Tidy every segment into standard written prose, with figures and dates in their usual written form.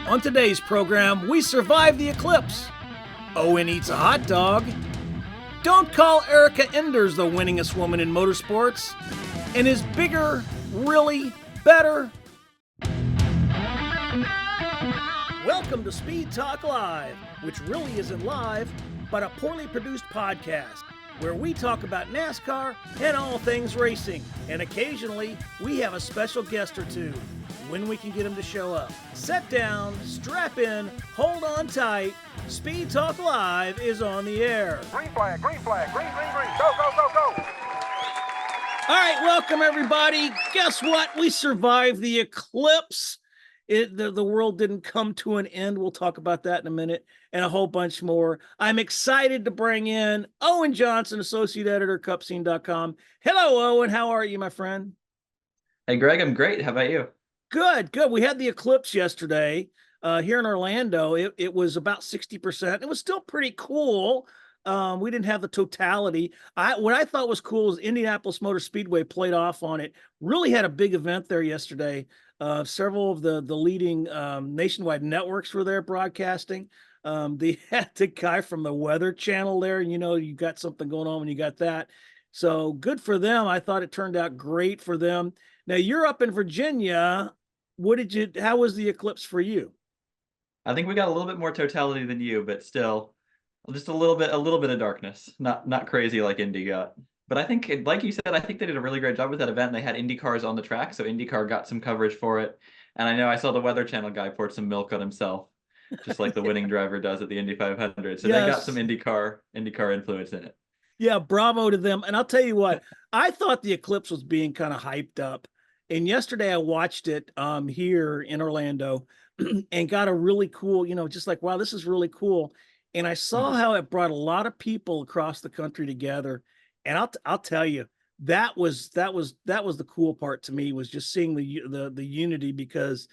On today's program, we survive the eclipse. Owen eats a hot dog. Don't call Erica Enders the winningest woman in motorsports. And is bigger really better? Welcome to Speed Talk Live, which really isn't live, but a poorly produced podcast, where we talk about NASCAR and all things racing. And occasionally, we have a special guest or two, when we can get them to show up. Sit down, strap in, hold on tight. Speed Talk Live is on the air. Green flag, green, go, go. All right, welcome everybody. Guess what? We survived the eclipse. The world didn't come to an end. We'll talk about that in a minute and a whole bunch more. I'm excited to bring in Owen Johnson, Associate Editor, CupScene.com. Hello, Owen. How are you, my friend? Hey, Greg. I'm great. How about you? Good. We had the eclipse yesterday here in Orlando. It was about 60%. It was still pretty cool. We didn't have the totality. What I thought was cool is Indianapolis Motor Speedway played off on it. Really had a big event there yesterday. Several of the leading nationwide networks were there broadcasting. They had the guy from the Weather Channel there, and you got something going on when you got that. So good for them. I thought it turned out great for them. Now you're up in Virginia. How was the eclipse for you? I think we got a little bit more totality than you, but still just a little bit of darkness. Not crazy like Indy got. But I think, like you said, I think they did a really great job with that event. They had Indy cars on the track, so IndyCar got some coverage for it. And I know I saw the Weather Channel guy poured some milk on himself, just like the winning driver does at the Indy 500. So yes. They got some IndyCar influence in it. Yeah, bravo to them. And I'll tell you what, I thought the eclipse was being kind of hyped up. And yesterday I watched it here in Orlando and got a really cool, just like, wow, this is really cool. And I saw how it brought a lot of people across the country together. And I'll tell you, that was the cool part to me, was just seeing the unity, because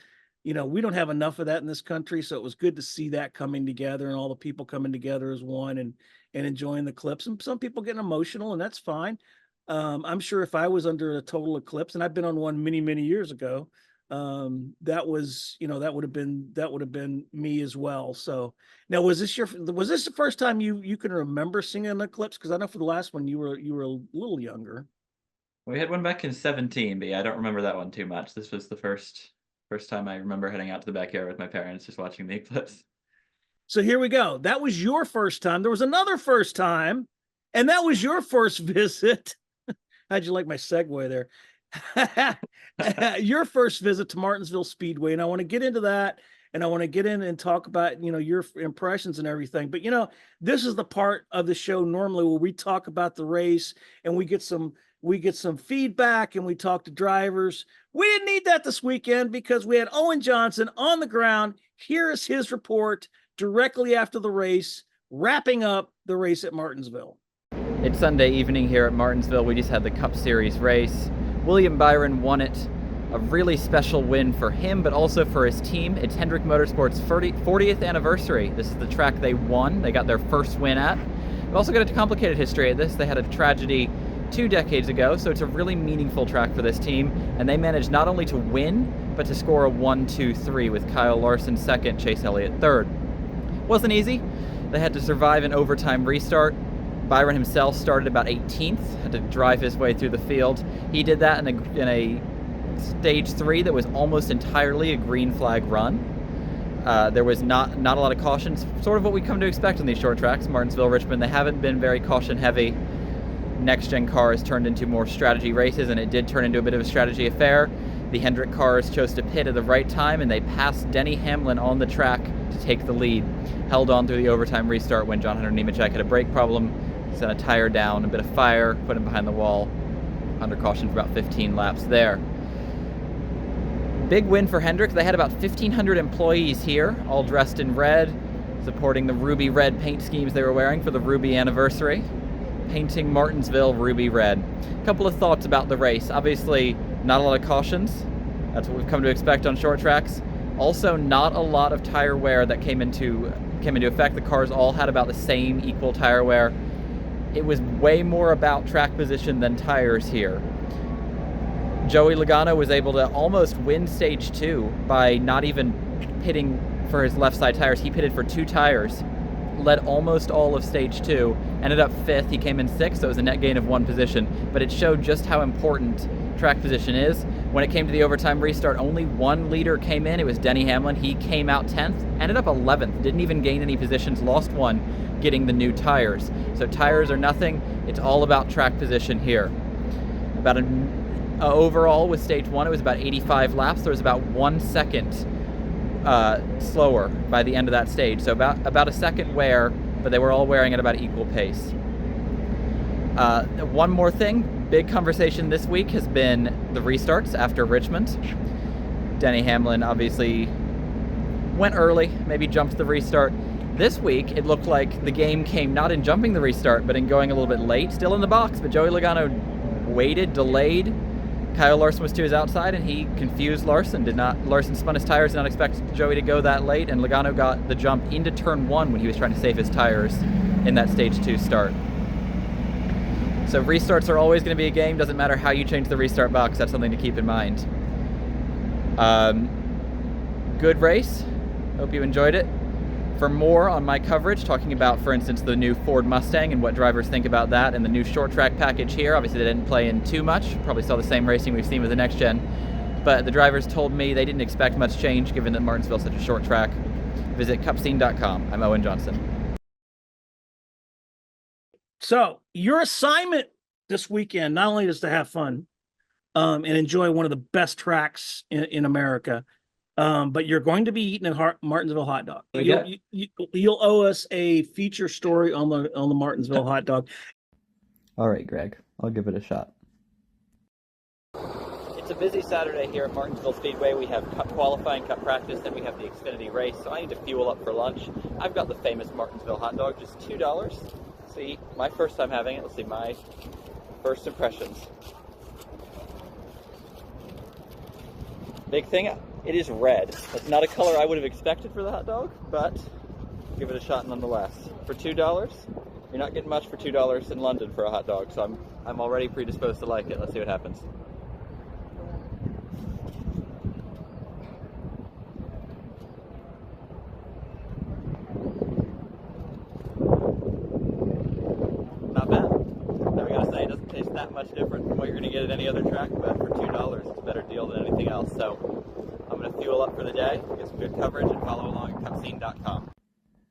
we don't have enough of that in this country. So it was good to see that coming together and all the people coming together as one and enjoying the clips. And some people getting emotional, and that's fine. I'm sure if I was under a total eclipse, and I've been on one many, many years ago, that would have been me as well. So now, was this the first time you can remember seeing an eclipse? Because I know for the last one you were a little younger. We had one back in 2017, but yeah, I don't remember that one too much. This was the first time I remember heading out to the backyard with my parents, just watching the eclipse. So here we go. That was your first time. There was another first time, and that was your first visit. How'd you like my segue there? Your first visit to Martinsville Speedway, and I want to get into that, and I want to get in and talk about your impressions and everything. But this is the part of the show normally where we talk about the race and we get some feedback and we talk to drivers. We didn't need that this weekend because we had Owen Johnson on the ground. Here is his report directly after the race, wrapping up the race at Martinsville. It's Sunday evening here at Martinsville. We just had the Cup Series race. William Byron won it. A really special win for him, but also for his team. It's Hendrick Motorsports' 40th anniversary. This is the track they won. They got their first win at. We've also got a complicated history at this. They had a tragedy 2 decades ago, so it's a really meaningful track for this team. And they managed not only to win, but to score a 1-2-3 with Kyle Larson second, Chase Elliott third. Wasn't easy. They had to survive an overtime restart. Byron himself started about 18th, had to drive his way through the field. He did that in a stage 3 that was almost entirely a green flag run. There was not a lot of cautions, sort of what we come to expect on these short tracks. Martinsville, Richmond, they haven't been very caution heavy. Next-gen cars turned into more strategy races, and it did turn into a bit of a strategy affair. The Hendrick cars chose to pit at the right time, and they passed Denny Hamlin on the track to take the lead. Held on through the overtime restart when John Hunter Nemechek had a brake problem. Sent a tire down, a bit of fire, put him behind the wall, under caution for about 15 laps there. Big win for Hendrick. They had about 1,500 employees here, all dressed in red, supporting the ruby red paint schemes they were wearing for the Ruby anniversary. Painting Martinsville ruby red. A couple of thoughts about the race. Obviously, not a lot of cautions. That's what we've come to expect on short tracks. Also, not a lot of tire wear that came into effect. The cars all had about the same equal tire wear. It was way more about track position than tires here. Joey Logano was able to almost win stage 2 by not even pitting for his left side tires. He pitted for 2 tires, led almost all of stage 2, ended up 5th. He came in 6th, so it was a net gain of 1 position. But it showed just how important track position is. When it came to the overtime restart, only 1 leader came in. It was Denny Hamlin. He came out 10th, ended up 11th, didn't even gain any positions, lost 1 getting the new tires. So tires are nothing. It's all about track position here. About overall with stage 1, it was about 85 laps. There was about 1 second slower by the end of that stage. So about a second wear, but they were all wearing at about equal pace. One more thing, big conversation this week has been the restarts after Richmond. Denny Hamlin obviously went early, maybe jumped the restart. This week, it looked like the game came not in jumping the restart, but in going a little bit late, still in the box, but Joey Logano waited, delayed. Kyle Larson was to his outside, and he confused Larson. Larson spun his tires, did not expect Joey to go that late, and Logano got the jump into turn 1 when he was trying to save his tires in that stage 2 start. So restarts are always going to be a game. Doesn't matter how you change the restart box. That's something to keep in mind. Good race. Hope you enjoyed it. For more on my coverage, talking about, for instance, the new Ford Mustang and what drivers think about that, and the new short track package here. Obviously, they didn't play in too much. Probably saw the same racing we've seen with the next gen. But the drivers told me they didn't expect much change given that Martinsville's such a short track. Visit cupscene.com. I'm Owen Johnson. So your assignment this weekend, not only is to have fun and enjoy one of the best tracks in America, but you're going to be eating a Martinsville hot dog. You'll owe us a feature story on the Martinsville hot dog. All right, Greg, I'll give it a shot. It's a busy Saturday here at Martinsville Speedway. We have Cup qualifying, Cup practice, then we have the Xfinity race, so I need to fuel up for lunch. I've got the famous Martinsville hot dog, just $2. See, my first time having it. Let's see my first impressions. Big thing, it is red. That's not a color I would have expected for the hot dog, but give it a shot nonetheless. For $2, you're not getting much for $2 in London for a hot dog, so I'm already predisposed to like it. Let's see what happens. That much different from what you're going to get at any other track, but for $2, it's a better deal than anything else. So I'm going to fuel up for the day, get some good coverage, and follow along at cupscene.com.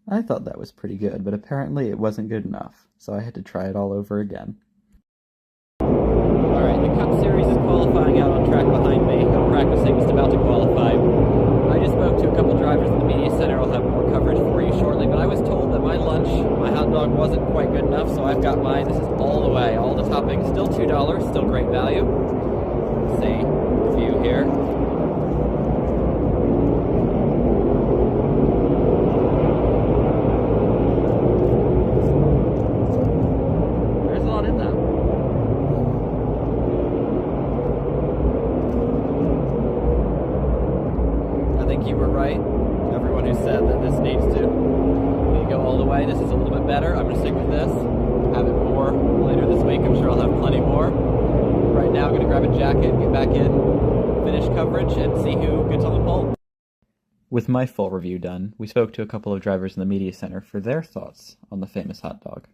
I thought that was pretty good, but apparently it wasn't good enough, so I had to try it all over again. All right, the Cup Series is qualifying out on track behind me. I'm practicing, just about to qualify. I just spoke to a couple drivers in the media center. I'll have more coverage for you shortly, but I was told that my lunch, my hot dog, wasn't quite good enough, so I've got mine. This is all the way, all the toppings, still $2, still great value. Let's see, a few here. There's a lot in that. I think you were right. Everyone who said that this needs to go all the way. This is a little bit better. I'm going to stick with this. Have it more later this week. I'm sure I'll have plenty more. Right now, I'm going to grab a jacket, get back in, finish coverage, and see who gets on the pole. With my full review done, we spoke to a couple of drivers in the media center for their thoughts on the famous hot dog.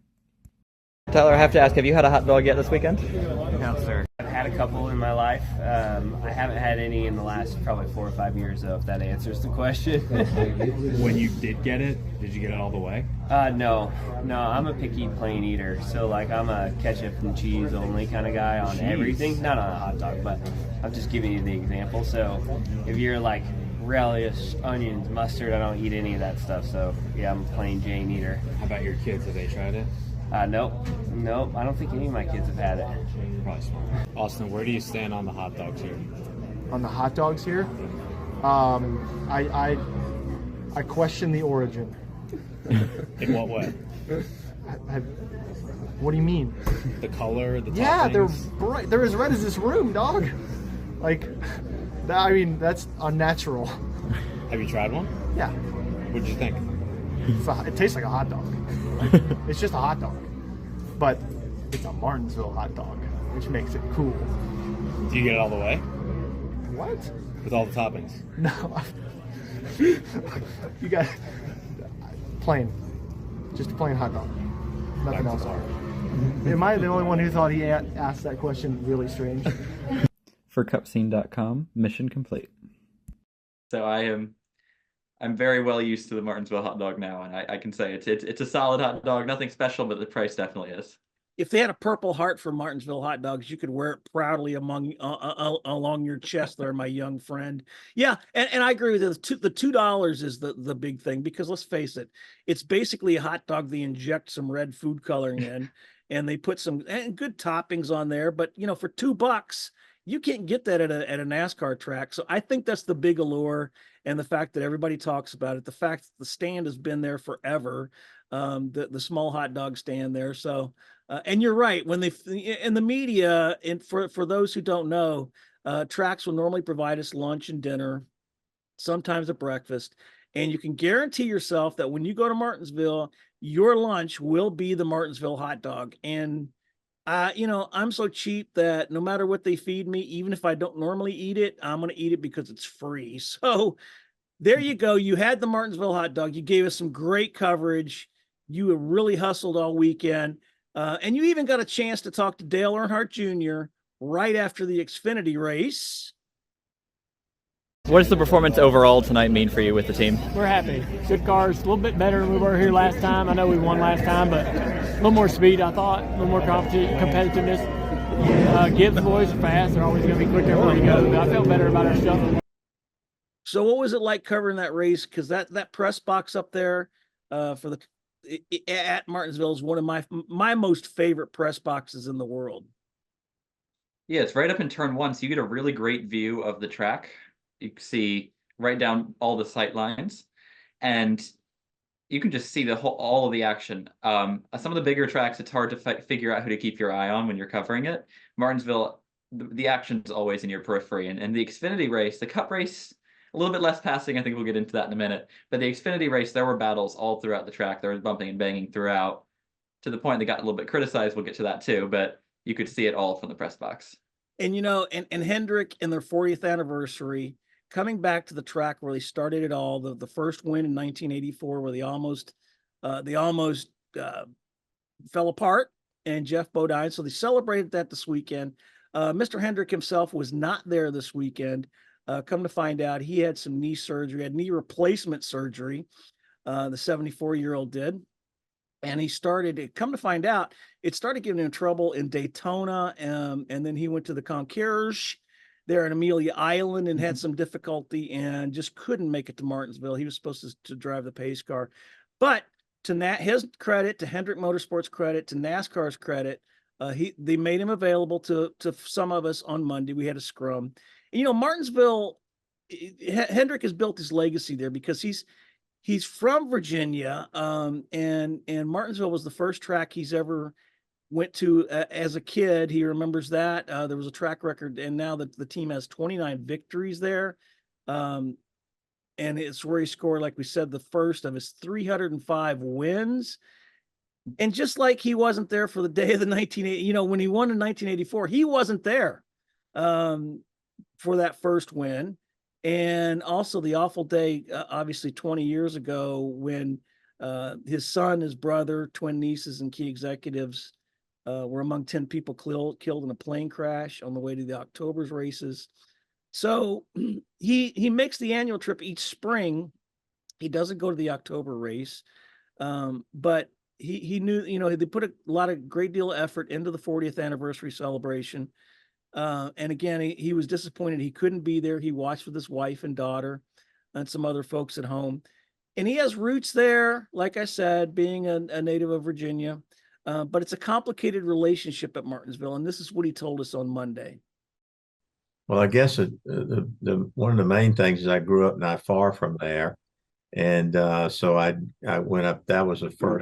Tyler, I have to ask, have you had a hot dog yet this weekend? No, sir. I've had a couple in my life. I haven't had any in the last probably 4 or 5 years, though, if that answers the question. When you did get it, did you get it all the way? No, I'm a picky plain eater. So, like, I'm a ketchup and cheese only kind of guy on everything. Not on a hot dog, but I'm just giving you the example. So, if you're like relish, onions, mustard, I don't eat any of that stuff. So, yeah, I'm a plain Jane eater. How about your kids? Have they tried it? Nope. I don't think any of my kids have had it. Probably smart. Austin, where do you stand on the hot dogs here? On the hot dogs here, I question the origin. In what way? What do you mean? The color, the toppings? Yeah, they're bright. They're as red as this room, dog. Like, I mean, that's unnatural. Have you tried one? Yeah. What did you think? It tastes like a hot dog. It's just a hot dog, but it's a Martinsville hot dog, which makes it cool. Do you get it all the way? What? With all the toppings? No. You got plain, just a plain hot dog, nothing else. Am I the only one who thought he asked that question really strange? For cupscene.com, mission complete. So I'm very well used to the Martinsville hot dog now, and I can say it's a solid hot dog, nothing special, but the price definitely is. If they had a Purple Heart for Martinsville hot dogs, you could wear it proudly along your chest there, my young friend. Yeah, and I agree with you. The $2 is the big thing, because let's face it, it's basically a hot dog they inject some red food coloring in, and they put some good toppings on there. But for $2, you can't get that at a NASCAR track. So I think that's the big allure, and the fact that everybody talks about it, the fact that the stand has been there forever, the small hot dog stand there. So. And you're right, when in the media, and for those who don't know, tracks will normally provide us lunch and dinner, sometimes a breakfast, and you can guarantee yourself that when you go to Martinsville, your lunch will be the Martinsville hot dog. And I'm so cheap that no matter what they feed me, even if I don't normally eat it, I'm going to eat it because it's free. So there you go. You had the Martinsville hot dog. You gave us some great coverage. You have really hustled all weekend. And you even got a chance to talk to Dale Earnhardt Jr. right after the Xfinity race. What does the performance overall tonight mean for you with the team? We're happy. Good cars, a little bit better than we were here last time. I know we won last time, but a little more speed, I thought, a little more competitiveness. Gibbs boys are fast. They're always going to be quick everywhere you go. But I felt better about our stuff. So what was it like covering that race? Because that press box up there at Martinsville is one of my most favorite press boxes in the world. Yeah, it's right up in turn 1, so you get a really great view of the track. You can see right down all the sight lines, and you can just see all of the action. Some of the bigger tracks, it's hard to figure out who to keep your eye on when you're covering it. Martinsville, the action's always in your periphery, and the Xfinity race, the Cup race, a little bit less passing. I think we'll get into that in a minute. But the Xfinity race, there were battles all throughout the track. There was bumping and banging throughout, to the point they got a little bit criticized. We'll get to that too, but you could see it all from the press box. And and Hendrick in their 40th anniversary, coming back to the track where they started it all, the first win in 1984, where they almost fell apart, and Jeff Bodine. So they celebrated that this weekend. Mr. Hendrick himself was not there this weekend. Come to find out, he had some knee surgery, had knee replacement surgery. The 74-year-old did. And he come to find out, it started giving him trouble in Daytona. And then he went to the Concierge there in Amelia Island and had some difficulty and just couldn't make it to Martinsville. He was supposed to drive the pace car. But to his credit, to Hendrick Motorsports' credit, to NASCAR's credit, they made him available to some of us on Monday. We had a scrum. And, Martinsville, Hendrick has built his legacy there because he's from Virginia, and Martinsville was the first track he's ever went to as a kid. He remembers that. There was a track record, and now that the team has 29 victories there. And it's where he scored, like we said, the first of his 305 wins. And just like he wasn't there for the day of the 1980, when he won in 1984, he wasn't there for that first win. And also the awful day, obviously 20 years ago, when his son, his brother, twin nieces, and key executives were among 10 people killed in a plane crash on the way to the October's races. So he makes the annual trip each spring. He doesn't go to the October race, but he knew, they put a great deal of effort into the 40th anniversary celebration. And again, he was disappointed he couldn't be there. He watched with his wife and daughter and some other folks at home. And he has roots there, like I said, being a native of Virginia. But it's a complicated relationship at Martinsville. And this is what he told us on Monday. Well, I guess the one of the main things is I grew up not far from there. And so I went up. That was the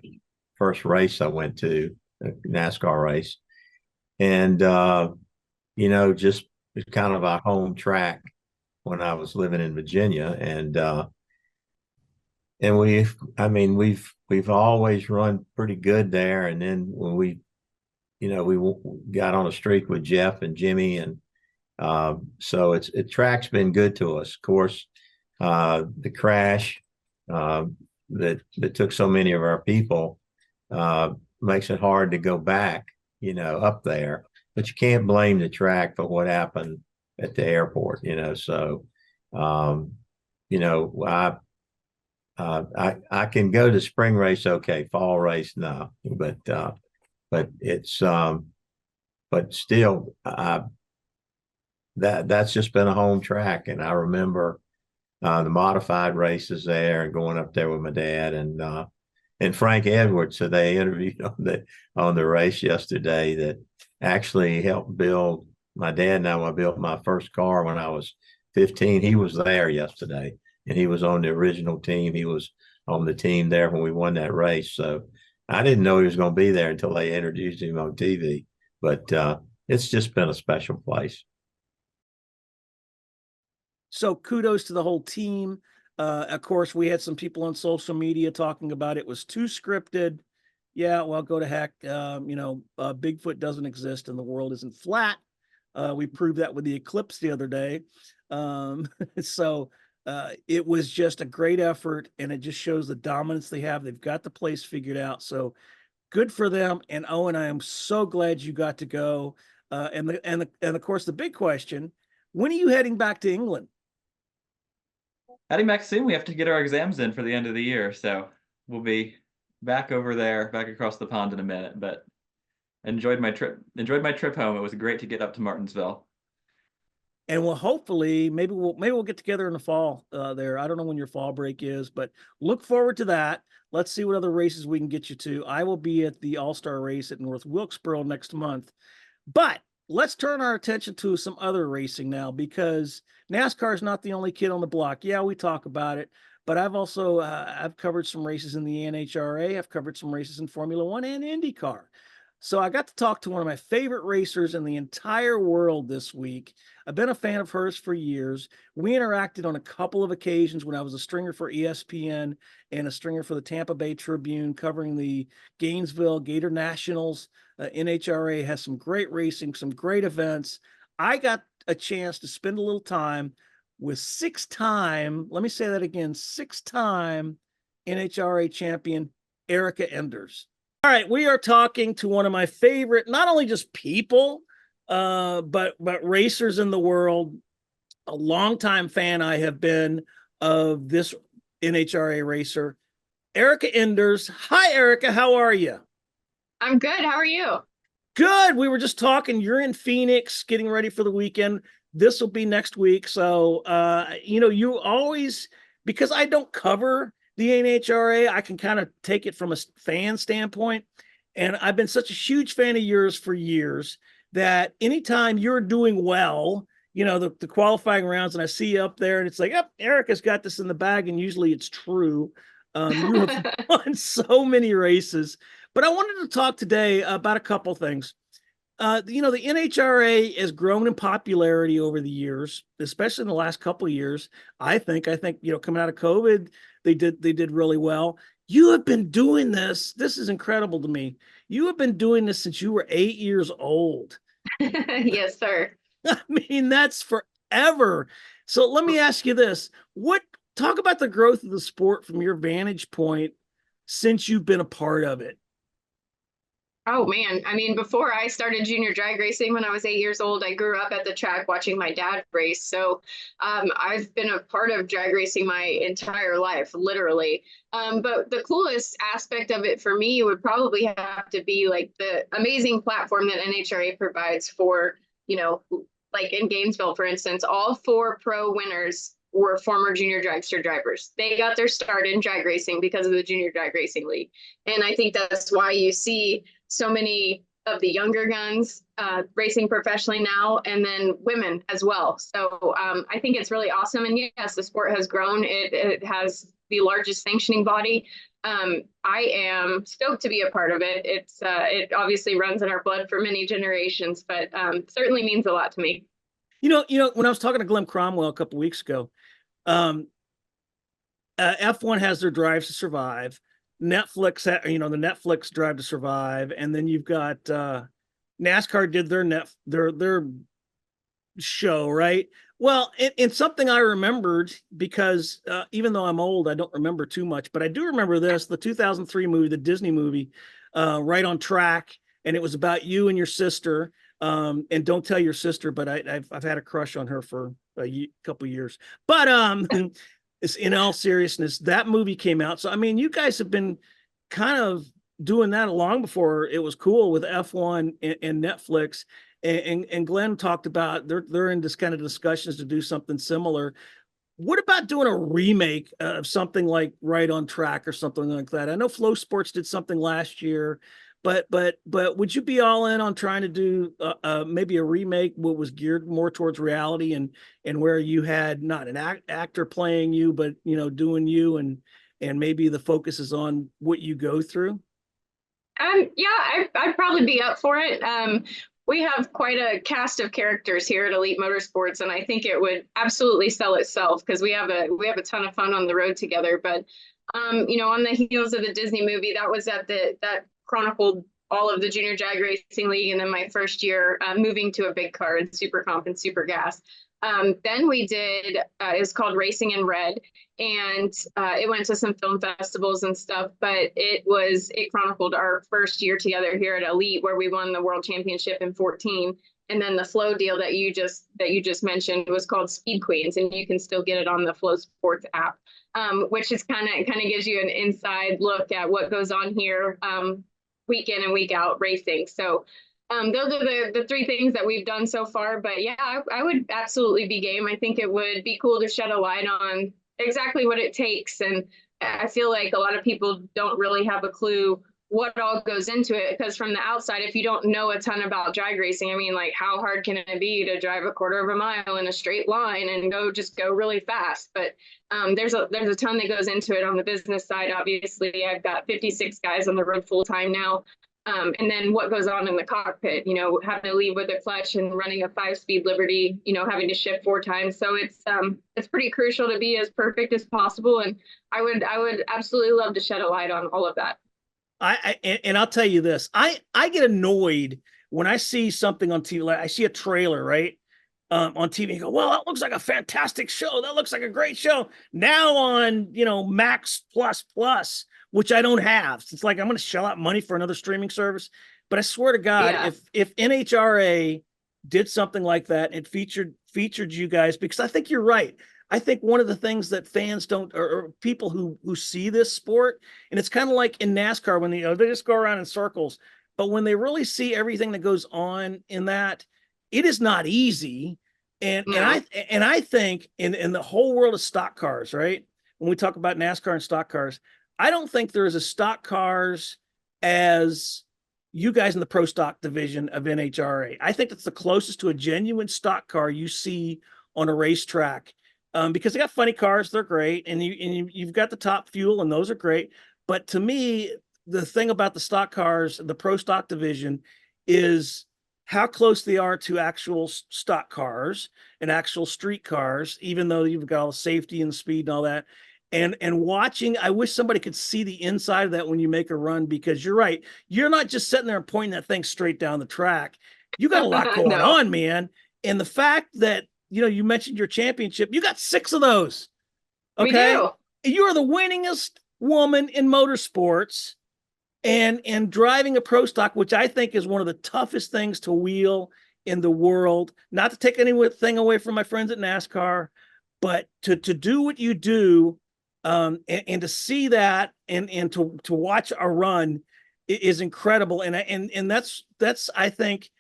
first race I went to, a NASCAR race. And just it's kind of our home track when I was living in Virginia, and we've always run pretty good there. And then when we got on a streak with Jeff and Jimmy, and so track's been good to us. Of course, the crash that took so many of our people makes it hard to go back, up there. But you can't blame the track for what happened at the airport, So, I can go to spring race, okay, fall race, no, but it's but still, that's just been a home track, and I remember the modified races there and going up there with my dad and Frank Edwards, who they interviewed on the race yesterday, that actually helped build my dad. And I built my first car when I was 15. He was there yesterday, and he was on the original team. He was on the team there when we won that race. So I didn't know he was going to be there until they introduced him on TV. But it's just been a special place. So kudos to the whole team. Of course, we had some people on social media talking about it was too scripted. Yeah, well, go to heck. Bigfoot doesn't exist and the world isn't flat. We proved that with the eclipse the other day. So it was just a great effort, and it just shows the dominance they have. They've got the place figured out. So good for them. And Owen, I am so glad you got to go. And of course, the big question: when are you heading back to England? Heading back soon. We have to get our exams in for the end of the year, so we'll be back over there, back across the pond in a minute. But enjoyed my trip home. It was great to get up to Martinsville. And we'll hopefully maybe we'll get together in the fall there. I don't know when your fall break is, but look forward to that. Let's see what other races we can get you to. I will be at the All-Star race at North Wilkesboro next month. But let's turn our attention to some other racing now, because NASCAR is not the only kid on the block. Yeah, we talk about it, but I've also I've covered some races in the NHRA. I've covered some races in Formula One and IndyCar. So I got to talk to one of my favorite racers in the entire world this week. I've been a fan of hers for years. We interacted on a couple of occasions when I was a stringer for ESPN and a stringer for the Tampa Bay Tribune, covering the Gainesville Gator Nationals. NHRA has some great racing, some great events. I got a chance to spend a little time with six-time NHRA champion Erica Enders. All right, we are talking to one of my favorite, not only just people, but racers in the world. A longtime fan I have been of this NHRA racer, Erica Enders. Hi, Erica. How are you? I'm good. How are you? Good. We were just talking. You're in Phoenix, getting ready for the weekend. This will be next week. So, you always, because I don't cover the NHRA, I can kind of take it from a fan standpoint. And I've been such a huge fan of yours for years that anytime you're doing well, the qualifying rounds, and I see you up there and it's like, yep, Erica's got this in the bag. And usually it's true. You have won so many races, but I wanted to talk today about a couple things. The NHRA has grown in popularity over the years, especially in the last couple of years. I think, coming out of COVID, they did really well. You have been doing this. This is incredible to me. You have been doing this since you were 8 years old. Yes, sir. I mean, that's forever. So let me ask you this. Talk about the growth of the sport from your vantage point since you've been a part of it. Oh, man. I mean, before I started junior drag racing when I was 8 years old, I grew up at the track watching my dad race. So I've been a part of drag racing my entire life, literally. But the coolest aspect of it for me would probably have to be like the amazing platform that NHRA provides for, like in Gainesville, for instance, all 4 pro winners were former junior dragster drivers. They got their start in drag racing because of the Junior Drag Racing League. And I think that's why you see so many of the younger guns racing professionally now, and then women as well. So I think it's really awesome. And yes, the sport has grown. It has the largest sanctioning body. I am stoked to be a part of it. It obviously runs in our blood for many generations, but certainly means a lot to me. When I was talking to Glenn Cromwell a couple of weeks ago, F1 has their Drives to Survive. Netflix, the Netflix Drive to Survive, and then you've got NASCAR did their show, right? Well, and something I remembered because even though I'm old, I don't remember too much, but I do remember this, the 2003 movie, the Disney movie, Right on Track. And it was about you and your sister. And don't tell your sister, but I've had a crush on her for a couple years. But it's in all seriousness, that movie came out. So, I mean, you guys have been kind of doing that long before it was cool with F1 and Netflix. And Glenn talked about they're in this kind of discussions to do something similar. What about doing a remake of something like Right on Track or something like that? I know Flow Sports did something last year, but would you be all in on trying to do maybe a remake what was geared more towards reality and where you had not an actor playing you, but doing you and maybe the focus is on what you go through? Yeah, I'd probably be up for it. We have quite a cast of characters here at Elite Motorsports, and I think it would absolutely sell itself because we have a ton of fun on the road together. But on the heels of the Disney movie, that chronicled all of the Junior Jag Racing League, and then my first year moving to a big car in Super Comp and Super Gas. Then we did, it was called Racing in Red, and it went to some film festivals and stuff, but it chronicled our first year together here at Elite, where we won the World Championship in 2014. And then the Flow deal that you just mentioned was called Speed Queens, and you can still get it on the Flow Sports app, which is kind of gives you an inside look at what goes on here week in and week out racing. So those are the three things that we've done so far. But yeah, I would absolutely be game. I think it would be cool to shed a light on exactly what it takes. And I feel like a lot of people don't really have a clue what all goes into it, because from the outside, if you don't know a ton about drag racing, I mean, like, how hard can it be to drive a quarter of a mile in a straight line and go really fast? But there's a ton that goes into it on the business side. Obviously, I've got 56 guys on the road full time now. And then what goes on in the cockpit, having to leave with a clutch and running a 5-speed Liberty, having to shift 4 times. So it's pretty crucial to be as perfect as possible. And I would absolutely love to shed a light on all of that. And I'll tell you this, I get annoyed when I see something on TV. Like I see a trailer, right? On TV and go, well, that looks like a fantastic show. That looks like a great show. Now on, Max Plus, which I don't have. So it's like, I'm going to shell out money for another streaming service. But I swear to God, Yeah. if NHRA did something like that, it featured you guys, because I think you're right. I think one of the things that fans don't, or people who see this sport, and it's kind of like in NASCAR when they just go around in circles, but when they really see everything that goes on in that, it is not easy. And I think in the whole world of stock cars, right? When we talk about NASCAR and stock cars, I don't think there is a stock cars as you guys in the pro stock division of NHRA. I think it's the closest to a genuine stock car you see on a racetrack. Because they got funny cars, they're great, and you've got the top fuel, and those are great. But to me, the thing about the stock cars, the pro stock division, is how close they are to actual stock cars and actual street cars, even though you've got all the safety and the speed and all that. And watching, I wish somebody could see the inside of that when you make a run, because you're right. You're not just sitting there and pointing that thing straight down the track. You got a lot going on, man. And the fact that, you mentioned your championship, you got 6 of those. Okay. We do. You are the winningest woman in motorsports and driving a pro stock, which I think is one of the toughest things to wheel in the world. Not to take anything away from my friends at NASCAR, but to do what you do, and to see that and to watch a run is incredible. And that's I think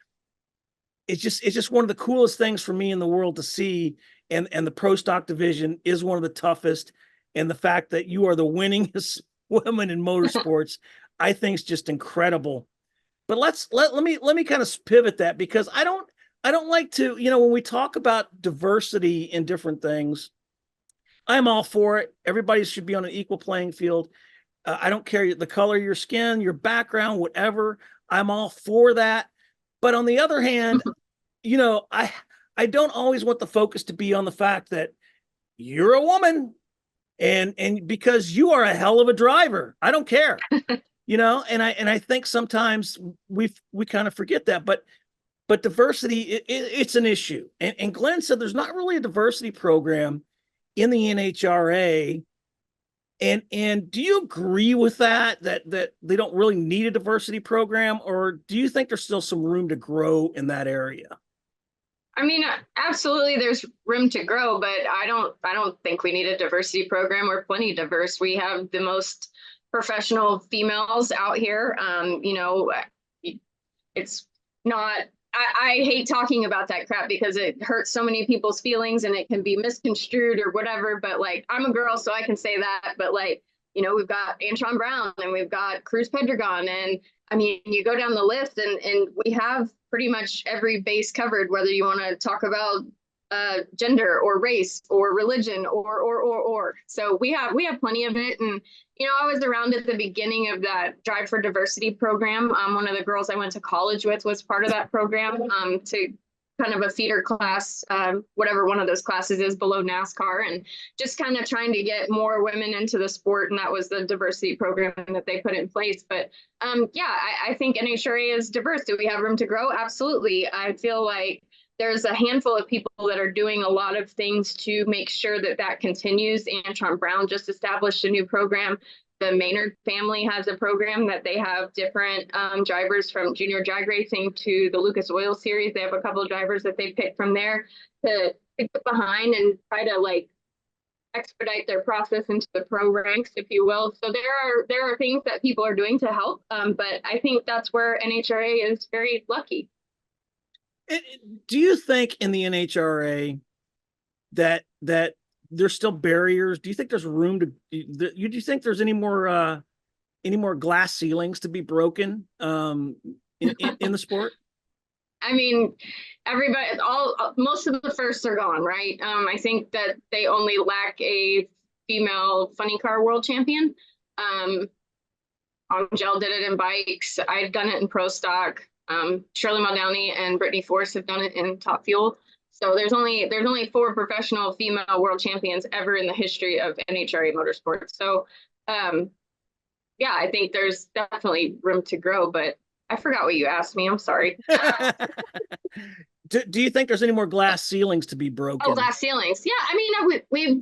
it's just one of the coolest things for me in the world to see. And the pro stock division is one of the toughest. And the fact that you are the winningest woman in motorsports, I think is just incredible. But let me kind of pivot that, because I don't like to, when we talk about diversity in different things, I'm all for it. Everybody should be on an equal playing field. I don't care the color of your skin, your background, whatever. I'm all for that. But on the other hand, I don't always want the focus to be on the fact that you're a woman and because you are a hell of a driver. I don't care. And I think sometimes we kind of forget that. But but diversity, it's an issue. And Glenn said there's not really a diversity program in the NHRA. And do you agree with that they don't really need a diversity program, or do you think there's still some room to grow in that area? I mean, absolutely, there's room to grow, but I don't think we need a diversity program. We're plenty diverse. We have the most professional females out here. You know, it's not. I hate talking about that crap because it hurts so many people's feelings and it can be misconstrued or whatever. But like, I'm a girl, so I can say that. But like, you know, we've got Antron Brown and we've got Cruz Pedregon, and I mean, you go down the list and we have pretty much every base covered, whether you want to talk about gender or race or religion or. So we have plenty of it. And, you know, I was around at the beginning of that Drive for Diversity program. One of the girls I went to college with was part of that program to kind of a feeder class, whatever one of those classes is below NASCAR, and just kind of trying to get more women into the sport. And that was the diversity program that they put in place. But yeah, I think NHRA is diverse. Do we have room to grow? Absolutely. I feel like there's a handful of people that are doing a lot of things to make sure that that continues. Antron Brown just established a new program. The Maynard family has a program that they have different drivers from junior drag racing to the Lucas Oil Series. They have a couple of drivers that they picked from there to get behind and try to like expedite their process into the pro ranks, if you will. So there are things that people are doing to help, but I think that's where NHRA is very lucky. Do you think in the NHRA that there's still barriers? Do you think there's room to? Do you think there's any more glass ceilings to be broken in the sport? I mean, most of the firsts are gone, right? I think that they only lack a female funny car world champion. Angel did it in bikes. I've done it in pro stock. Shirley Muldowney and Brittany Force have done it in Top Fuel. So there's only 4 professional female world champions ever in the history of NHRA motorsports. So yeah, I think there's definitely room to grow, but I forgot what you asked me. I'm sorry. Do you think there's any more glass ceilings to be broken? Oh, glass ceilings. Yeah, I mean, we've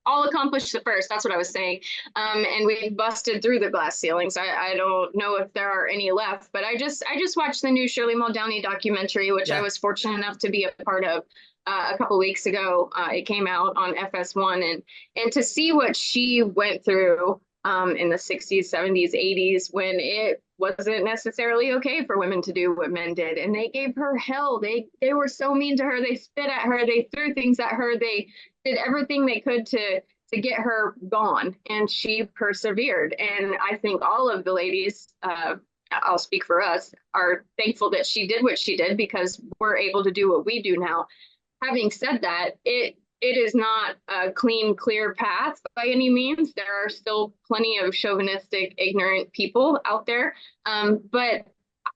all accomplished the first. That's what I was saying. And we busted through the glass ceilings. I don't know if there are any left, but I just watched the new Shirley Muldowney documentary, which I was fortunate enough to be a part of a couple weeks ago. It came out on FS1, and to see what she went through in the 60s, 70s, 80s, when it wasn't necessarily okay for women to do what men did. And they gave her hell. They were so mean to her. They spit at her. They threw things at her. They did everything they could to get her gone. And she persevered. And I think all of the ladies, I'll speak for us, are thankful that she did what she did, because we're able to do what we do now. Having said that, it is not a clean, clear path by any means. There are still plenty of chauvinistic, ignorant people out there. But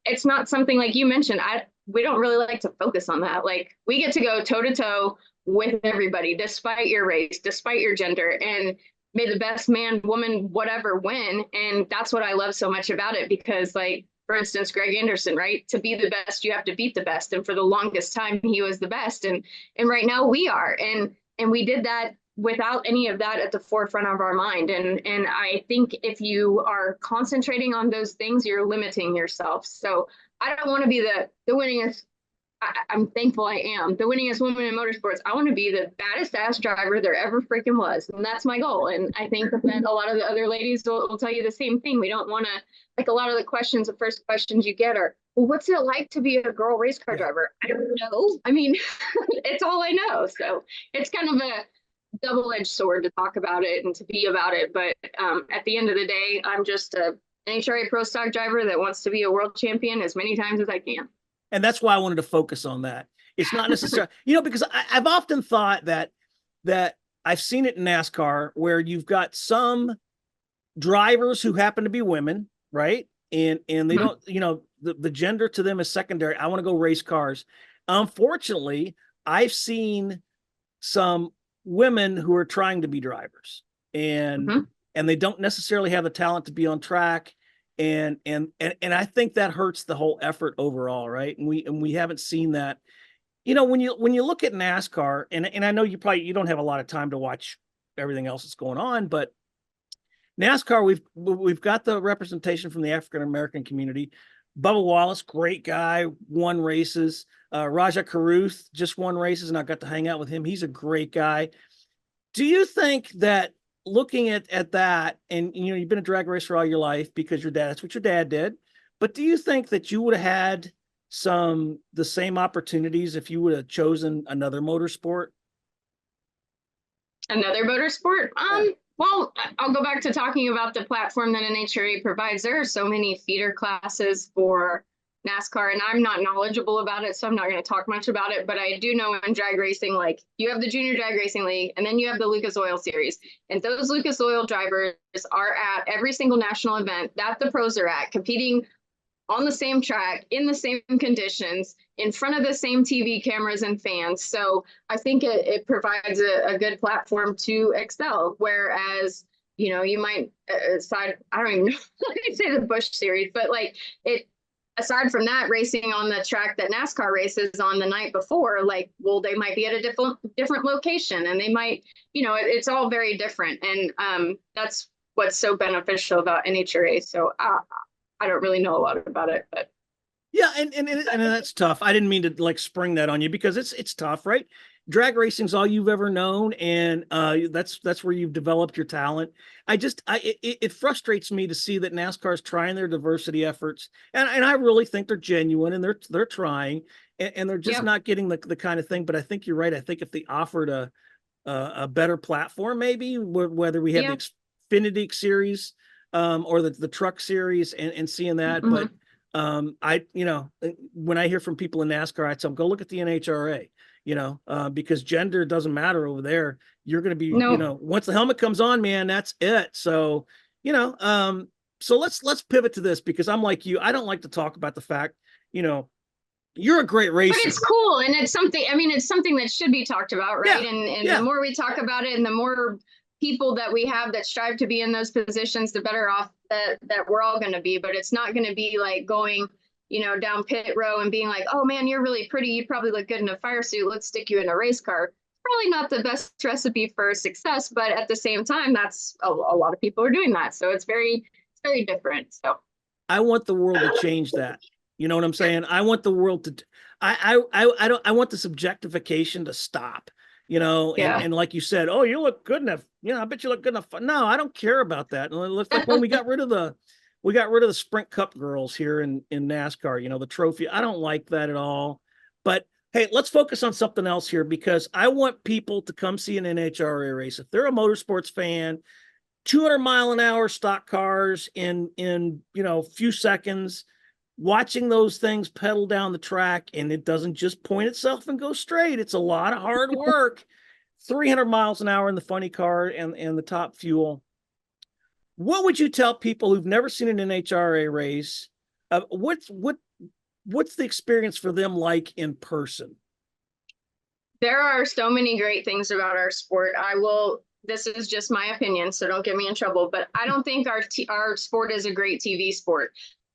it's not something like you mentioned. We don't really like to focus on that. Like, we get to go toe to toe with everybody, despite your race, despite your gender, and may the best man, woman, whatever win. And that's what I love so much about it, because, like, for instance, Greg Anderson, right? To be the best, you have to beat the best. And for the longest time, he was the best. And right now we are. And we did that without any of that at the forefront of our mind. And I think if you are concentrating on those things, you're limiting yourself. So I don't want to be the winningest. I'm thankful I am the winningest woman in motorsports. I want to be the baddest ass driver there ever freaking was. And that's my goal. And I think that a lot of the other ladies will tell you the same thing. We don't want to, like, a lot of the questions, the first questions you get are, well, what's it like to be a girl race car driver? I don't know. I mean, it's all I know. So it's kind of a double-edged sword to talk about it and to be about it. But at the end of the day, I'm just a NHRA pro stock driver that wants to be a world champion as many times as I can. And that's why I wanted to focus on that. It's not necessarily, because I've often thought that I've seen it in NASCAR where you've got some drivers who happen to be women, right? And they don't, the gender to them is secondary. I want to go race cars. Unfortunately, I've seen some women who are trying to be drivers, and they don't necessarily have the talent to be on track. And I think that hurts the whole effort overall, right? And we haven't seen that. When you look at NASCAR, and I know you don't have a lot of time to watch everything else that's going on, but NASCAR, we've got the representation from the African American community. Bubba Wallace, great guy, won races. Raja Caruth just won races, and I got to hang out with him. He's a great guy. Do you think that looking at that, and you've been a drag racer all your life because that's what your dad did, but do you think that you would have had the same opportunities if you would have chosen another motorsport? Another motorsport? Well, I'll go back to talking about the platform that NHRA provides. There are so many feeder classes for NASCAR, and I'm not knowledgeable about it, so I'm not going to talk much about it, but I do know in drag racing, like, you have the Junior Drag Racing League, and then you have the Lucas Oil Series, and those Lucas Oil drivers are at every single national event that the pros are at, competing on the same track, in the same conditions, in front of the same TV cameras and fans. So I think it provides a good platform to excel. Whereas, you might I don't even know how to say the Busch Series, but like aside from that, racing on the track that NASCAR races on the night before, like, well, they might be at a different location, and they might, it's all very different. And that's what's so beneficial about NHRA. So I don't really know a lot about it, but yeah, and that's tough. I didn't mean to like spring that on you because it's tough, right? Drag racing's all you've ever known, and that's where you've developed your talent. It frustrates me to see that NASCAR is trying their diversity efforts, and I really think they're genuine, and they're trying, and they're just not getting the kind of thing. But I think you're right. I think if they offered a better platform, maybe whether we have the Xfinity series or the truck series and seeing that. Mm-hmm. But when I hear from people in NASCAR, I tell them, go look at the NHRA, because gender doesn't matter over there. You're going to be, once the helmet comes on, man, that's it. So, so let's pivot to this, because I'm like you. I don't like to talk about the fact, you're a great racer. But it's cool. And it's something that should be talked about, right? And the more we talk about it, and the more people that we have that strive to be in those positions, the better off that we're all going to be. But it's not going to be like going, down pit row and being like, oh man, you're really pretty, you probably look good in a fire suit, let's stick you in a race car. Probably not the best recipe for success, but at the same time, that's a lot of people are doing that. So it's very different. So I want the world to change that. You know what I'm saying? I want the world to I want this objectification to stop. And like you said, oh, you look good enough. I bet you look good enough. No, I don't care about that. And it looks like when we got rid of the Sprint Cup girls here in NASCAR, the trophy. I don't like that at all. But hey, let's focus on something else here, because I want people to come see an NHRA race. If they're a motorsports fan, 200-mile-an-hour stock cars in few seconds, watching those things pedal down the track, and it doesn't just point itself and go straight. It's a lot of hard work. 300 miles an hour in the funny car and the top fuel. What would you tell people who've never seen an NHRA race? What's the experience for them like in person? There are so many great things about our sport. This is just my opinion, so don't get me in trouble, but I don't think our sport is a great TV sport,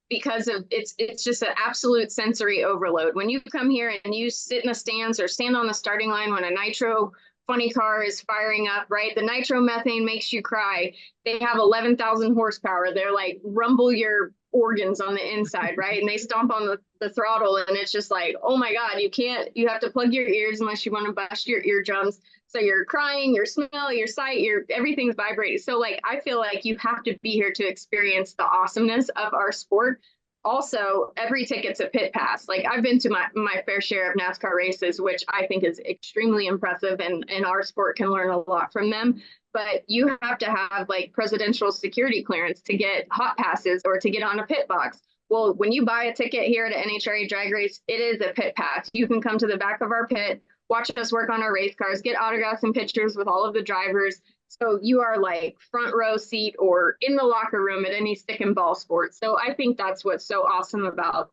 because of it's just an absolute sensory overload. When you come here and you sit in the stands or stand on the starting line when a nitro funny car is firing up, right? The nitro methane makes you cry. They have 11,000 horsepower. They're like rumble your organs on the inside, right? And they stomp on the throttle, and it's just like, oh my God, you have to plug your ears unless you want to bust your eardrums. So you're crying, your smell, your sight, everything's vibrating. So like, I feel like you have to be here to experience the awesomeness of our sport. Also, every ticket's a pit pass. Like, I've been to my fair share of NASCAR races, which I think is extremely impressive, and our sport can learn a lot from them. But you have to have like presidential security clearance to get hot passes or to get on a pit box. Well, when you buy a ticket here at NHRA Drag Race, it is a pit pass. You can come to the back of our pit, watch us work on our race cars, get autographs and pictures with all of the drivers. So you are like front row seat or in the locker room at any stick and ball sport. So I think that's what's so awesome about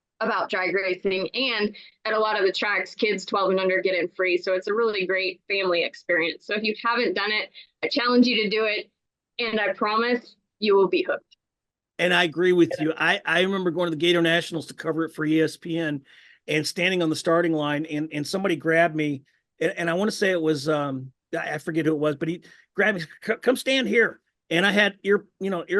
drag racing. And at a lot of the tracks, kids 12 and under get in free. So it's a really great family experience. So if you haven't done it, I challenge you to do it. And I promise you will be hooked. And I agree with you. I remember going to the Gator Nationals to cover it for ESPN and standing on the starting line, and somebody grabbed me, and I want to say it was I forget who it was, but he grabbed me, come stand here. And I had ear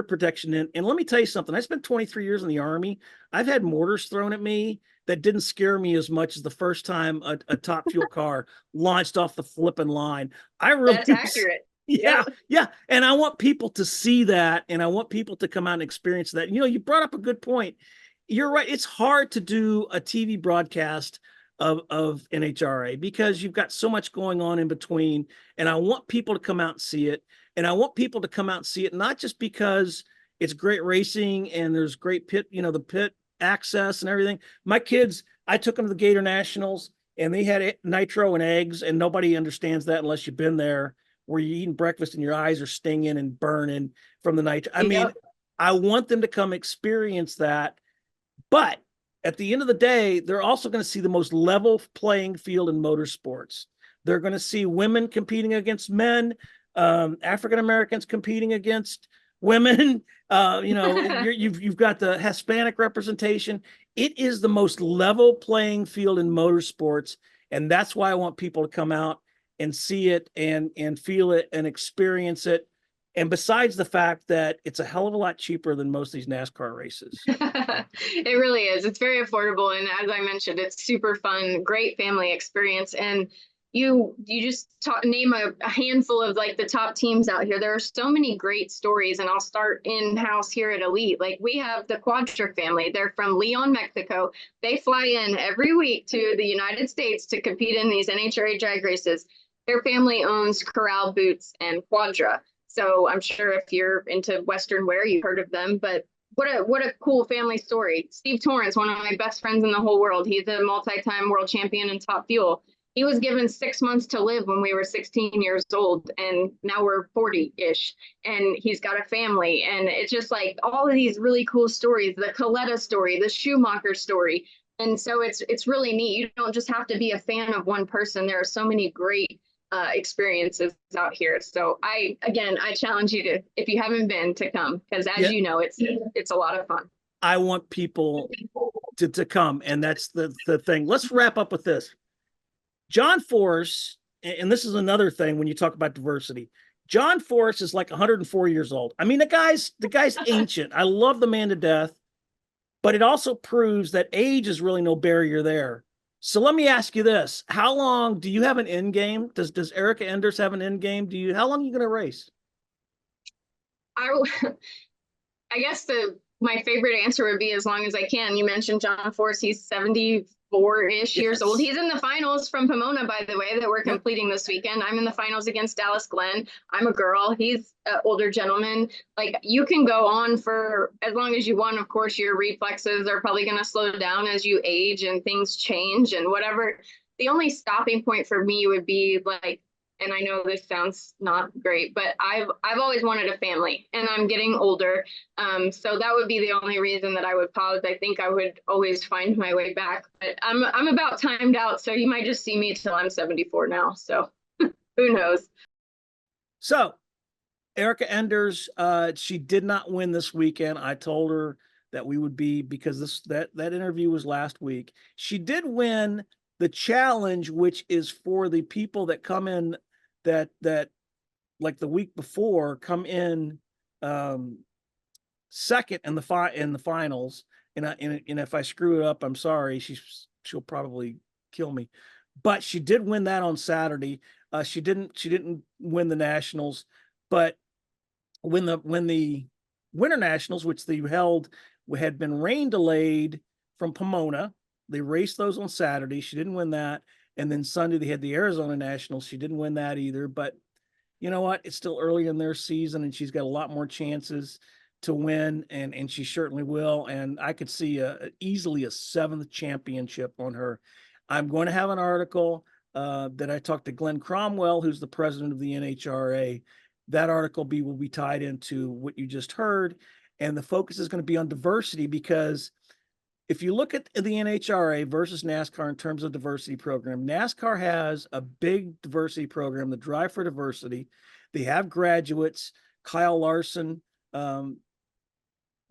protection in. And let me tell you something. I spent 23 years in the Army. I've had mortars thrown at me that didn't scare me as much as the first time a top fuel car launched off the flipping line. I really That's accurate. Yeah, yeah. And I want people to see that, and I want people to come out and experience that. You brought up a good point. You're right. It's hard to do a TV broadcast of NHRA because you've got so much going on in between. And I want people to come out and see it. And I want people to come out and see it, not just because it's great racing and there's great pit, the pit access and everything. My kids, I took them to the Gator Nationals and they had nitro and eggs, and nobody understands that unless you've been there, where you're eating breakfast and your eyes are stinging and burning from the nitro. I mean, I want them to come experience that. But at the end of the day, they're also going to see the most level playing field in motorsports. They're going to see women competing against men, African Americans competing against women. You've got the Hispanic representation. It is the most level playing field in motorsports, and that's why I want people to come out and see it and feel it and experience it. And besides the fact that it's a hell of a lot cheaper than most of these NASCAR races. It really is. It's very affordable, and as I mentioned, it's super fun, great family experience. And you just name a handful of like the top teams out here. There are so many great stories, and I'll start in-house here at Elite. Like, we have the Quadra family. They're from Leon, Mexico. They fly in every week to the United States to compete in these NHRA drag races. Their family owns Corral Boots and Quadra. So I'm sure if you're into Western wear, you've heard of them, but what a cool family story. Steve Torrance, one of my best friends in the whole world. He's a multi-time world champion in Top Fuel. He was given 6 months to live when we were 16 years old, and now we're 40-ish, and he's got a family. And it's just like all of these really cool stories, the Coletta story, the Schumacher story. And so it's really neat. You don't just have to be a fan of one person. There are so many great experiences out here. So I challenge you to, if you haven't been, to come, because as you know, it's a lot of fun. I want people to come, and that's the thing. Let's wrap up with this. John Force, and this is another thing when you talk about diversity. John Force is like 104 years old. I mean, the guy's ancient. I love the man to death, but it also proves that age is really no barrier there. So let me ask you this: how long do you have an end game? Does Erica Enders have an end game? How long are you going to race? I guess my favorite answer would be as long as I can. You mentioned John Force. He's 74-ish years old. He's in the finals from Pomona, by the way, that we're completing this weekend. I'm in the finals against Dallas Glenn. I'm a girl. He's an older gentleman. Like, you can go on for as long as you want. Of course, your reflexes are probably going to slow down as you age and things change and whatever. The only stopping point for me would be like, and I know this sounds not great, but I've always wanted a family, and I'm getting older. So that would be the only reason that I would pause. I think I would always find my way back, but I'm about timed out. So you might just see me till I'm 74 now. So who knows? So Erica Enders, she did not win this weekend. I told her that we would be, because that interview was last week. She did win the challenge, which is for the people that come in that like the week before come in second in the finals. And if I screw it up, I'm sorry. She'll probably kill me. But she did win that on Saturday. She didn't win the nationals, but when the Winter Nationals, which they held, had been rain delayed from Pomona. They raced those on Saturday. She didn't win that. And then Sunday they had the Arizona Nationals. She didn't win that either. But you know what? It's still early in their season, and she's got a lot more chances to win, and she certainly will. And I could see easily a 7th championship on her. I'm going to have an article that I talked to Glenn Cromwell, who's the president of the NHRA. That article will be tied into what you just heard. And the focus is going to be on diversity, because if you look at the NHRA versus NASCAR in terms of diversity program, NASCAR has a big diversity program, the Drive for Diversity. They have graduates. Kyle Larson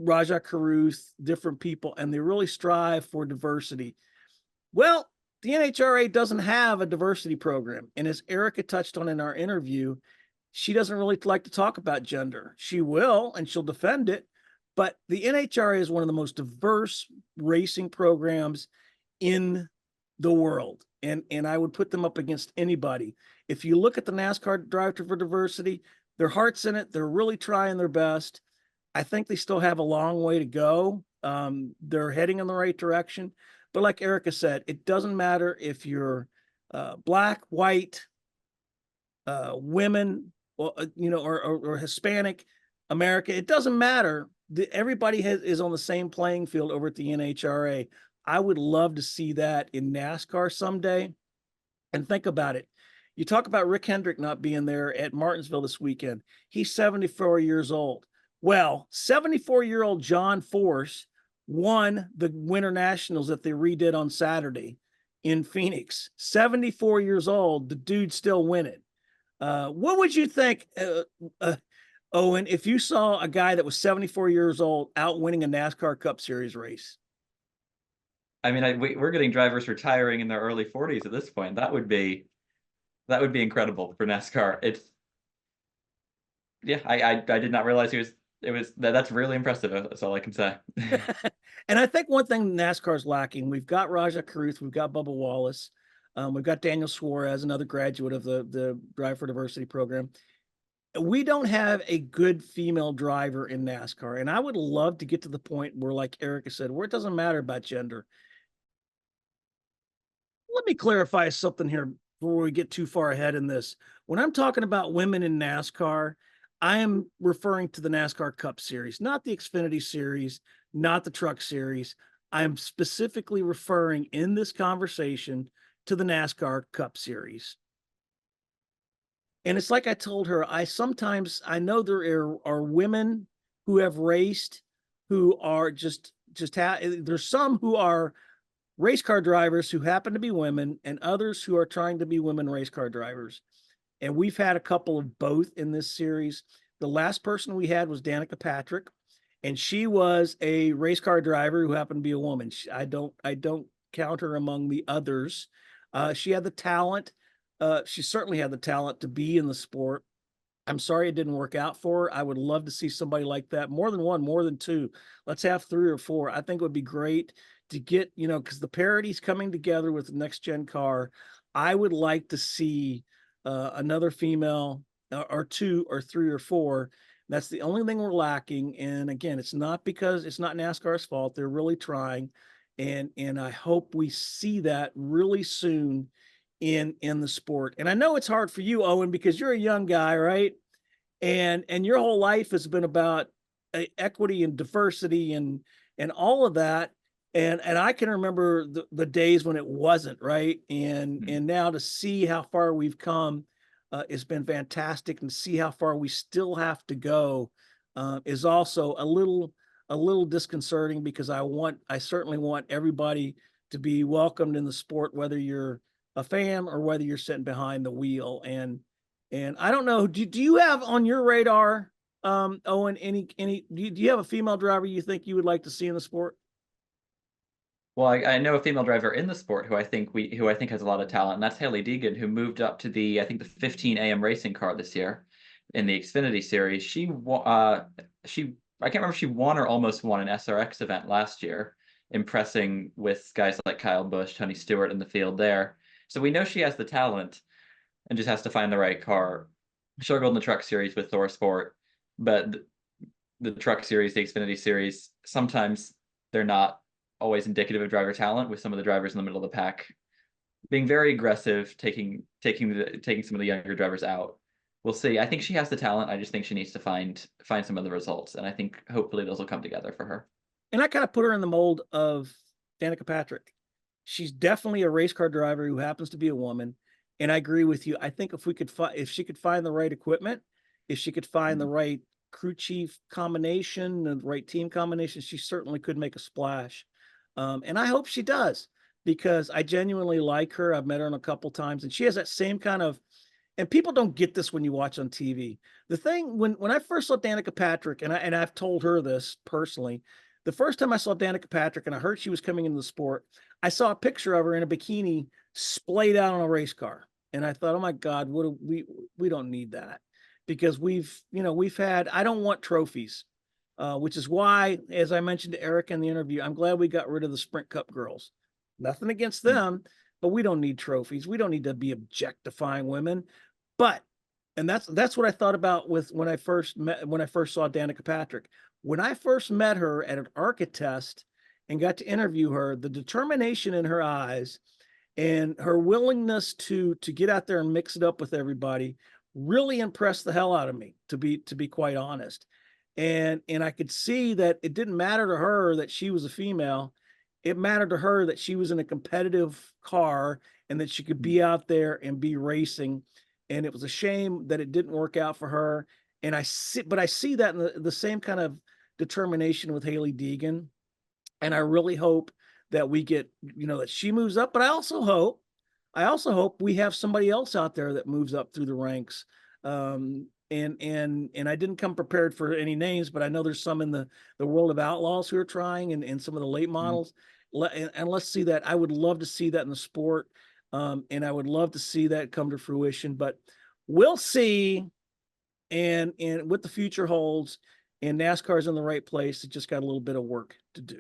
Raja Caruth, different people, and they really strive for diversity. Well, the NHRA doesn't have a diversity program. And as Erica touched on in our interview, she doesn't really like to talk about gender. She will, and she'll defend it. But the NHRA is one of the most diverse racing programs in the world. And I would put them up against anybody. If you look at the NASCAR Drive for Diversity, their heart's in it. They're really trying their best. I think they still have a long way to go. They're heading in the right direction. But like Erica said, it doesn't matter if you're black, white, women, or Hispanic, America. It doesn't matter. Everybody is on the same playing field over at the NHRA. I would love to see that in NASCAR someday. And think about it. You talk about Rick Hendrick not being there at Martinsville this weekend. He's 74 years old. Well, 74-year-old John Force won the Winter Nationals that they redid on Saturday in Phoenix. 74 years old, the dude's still winning. What would you think, Owen, if you saw a guy that was 74 years old out winning a NASCAR Cup Series race? I mean, we're getting drivers retiring in their early 40s at this point. That would be incredible for NASCAR. I did not realize that's really impressive. That's all I can say. And I think one thing NASCAR's lacking, we've got Raja Caruth, we've got Bubba Wallace, we've got Daniel Suarez, another graduate of the Drive for Diversity program. We don't have a good female driver in NASCAR. And I would love to get to the point where, like Erica said, where it doesn't matter about gender. Let me clarify something here before we get too far ahead in this. When I'm talking about women in NASCAR, I am referring to the NASCAR Cup Series, not the Xfinity Series, not the Truck Series. I'm specifically referring in this conversation to the NASCAR Cup Series. And it's like I told her, I know there are women who have raced who are there's some who are race car drivers who happen to be women and others who are trying to be women race car drivers. And we've had a couple of both in this series. The last person we had was Danica Patrick, and she was a race car driver who happened to be a woman. I don't count her among the others. She had the talent. She certainly had the talent to be in the sport. I'm sorry it didn't work out for her. I would love to see somebody like that. More than one, more than two. Let's have 3 or 4. I think it would be great to get, because the parity's coming together with the next gen car. I would like to see another female or 2 or 3 or 4. That's the only thing we're lacking. And again, it's not because it's not NASCAR's fault. They're really trying. And I hope we see that really soon in the sport. And I know it's hard for you, Owen, because you're a young guy, right? And your whole life has been about equity and diversity and all of that. And I can remember the days when it wasn't, right? And now to see how far we've come has been fantastic, and see how far we still have to go is also a little disconcerting, because I certainly want everybody to be welcomed in the sport, whether you're a fan or whether you're sitting behind the wheel. And I don't know, do you have on your radar, Owen, do you have a female driver you think you would like to see in the sport? Well, I know a female driver in the sport who I think has a lot of talent, and that's Haley Deegan, who moved up to the 15 AM racing car this year in the Xfinity Series. I can't remember if she won or almost won an SRX event last year, impressing with guys like Kyle Busch, Tony Stewart in the field there. So we know she has the talent and just has to find the right car. Struggled in the Truck Series with Thor Sport, but the Truck Series, the Xfinity Series, sometimes they're not always indicative of driver talent, with some of the drivers in the middle of the pack being very aggressive, taking some of the younger drivers out. We'll see. I think she has the talent. I just think she needs to find some of the results, and I think hopefully those will come together for her. And I kind of put her in the mold of Danica Patrick. She's definitely a race car driver who happens to be a woman. And I agree with you. I think if she could find the right equipment, if she could find the right crew chief combination, the right team combination, she certainly could make a splash. And I hope she does, because I genuinely like her. I've met her a couple times, and she has that same kind of and people don't get this when you watch on TV. The thing when I first saw Danica Patrick, and I've told her this personally, the first time I saw Danica Patrick and I heard she was coming into the sport, I saw a picture of her in a bikini splayed out on a race car. And I thought, oh my God, what do we don't need that, because we've had, I don't want trophies, which is why, as I mentioned to Eric in the interview, I'm glad we got rid of the Sprint Cup girls. Nothing against them, but we don't need trophies. We don't need to be objectifying women. But, and that's what I thought about when I first saw Danica Patrick. When I first met her at an ARCA test and got to interview her, the determination in her eyes and her willingness to get out there and mix it up with everybody really impressed the hell out of me, to be quite honest. And I could see that it didn't matter to her that she was a female. It mattered to her that she was in a competitive car and that she could be out there and be racing. And it was a shame that it didn't work out for her. And I see that in the same kind of determination with Haley Deegan. And I really hope that we get, that she moves up. But I also hope we have somebody else out there that moves up through the ranks. And I didn't come prepared for any names, but I know there's some in the world of outlaws who are trying, and some of the late models. And let's see that. I would love to see that in the sport. And I would love to see that come to fruition, but we'll see. And what the future holds, and NASCAR's in the right place. It just got a little bit of work to do.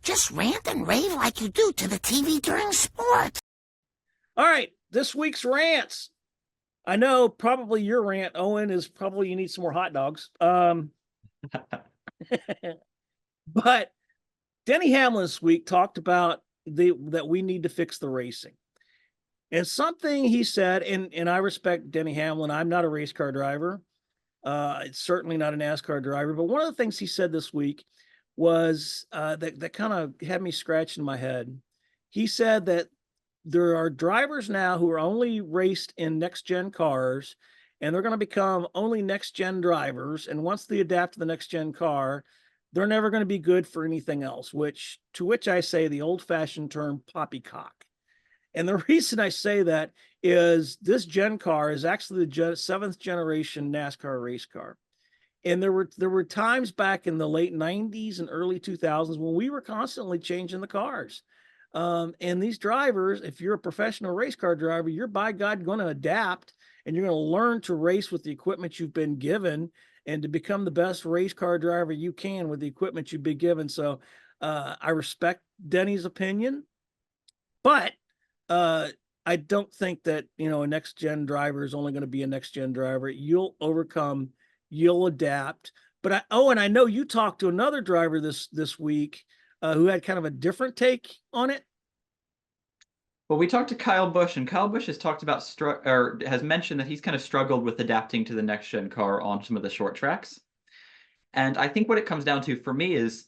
Just rant and rave like you do to the TV during sport. All right, this week's rants. I know probably your rant, Owen, is probably you need some more hot dogs. But Denny Hamlin this week talked about that we need to fix the racing. And something he said, and I respect Denny Hamlin. I'm not a race car driver. It's certainly not a NASCAR driver. But one of the things he said this week was that kind of had me scratching my head. He said that there are drivers now who are only raced in next-gen cars, and they're going to become only next-gen drivers. And once they adapt to the next-gen car, they're never going to be good for anything else, to which I say the old-fashioned term poppycock. And the reason I say that is this gen car is actually the seventh generation NASCAR race car. And there were times back in the late 90s and early 2000s when we were constantly changing the cars. And these drivers, if you're a professional race car driver, you're by God going to adapt, and you're going to learn to race with the equipment you've been given, and to become the best race car driver you can with the equipment you've been given. So I respect Denny's opinion, but I don't think that, a next gen driver is only going to be a next gen driver. You'll overcome, you'll adapt. But I know you talked to another driver this week who had kind of a different take on it. Well, we talked to Kyle Busch, and Kyle Busch has talked about has mentioned that he's kind of struggled with adapting to the next gen car on some of the short tracks. And I think what it comes down to for me is,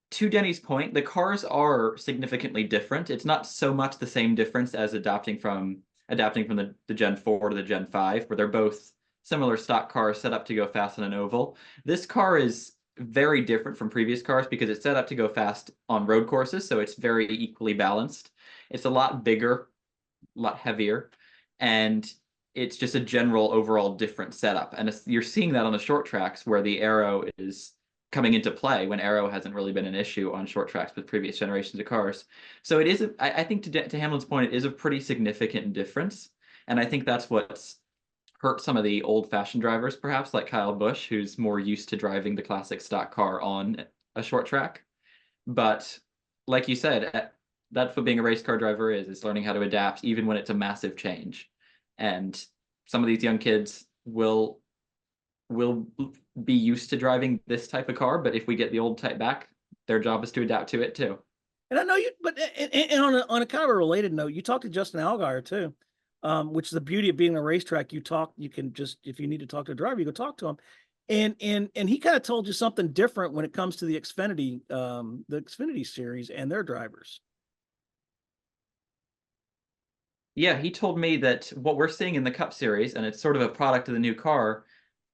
to Denny's point, the cars are significantly different. It's not so much the same difference as adapting from the Gen 4 to the Gen 5, where they're both similar stock cars set up to go fast on an oval. This car is very different from previous cars because it's set up to go fast on road courses, so it's very equally balanced. It's a lot bigger, a lot heavier, and it's just a general overall different setup. And you're seeing that on the short tracks where the aero is coming into play, when aero hasn't really been an issue on short tracks with previous generations of cars. So it is, I think to Hamlin's point, it is a pretty significant difference. And I think that's what's hurt some of the old-fashioned drivers, perhaps, like Kyle Busch, who's more used to driving the classic stock car on a short track. But like you said, that's what being a race car driver is learning how to adapt, even when it's a massive change. And some of these young kids will be used to driving this type of car, but if we get the old type back, their job is to adapt to it too. And I know you, but and on a kind of a related note, you talked to Justin Allgaier too, which is the beauty of being a racetrack. You can just, if you need to talk to a driver, you go talk to him. And he kind of told you something different when it comes to the Xfinity series and their drivers. Yeah, he told me that what we're seeing in the Cup Series, and it's sort of a product of the new car,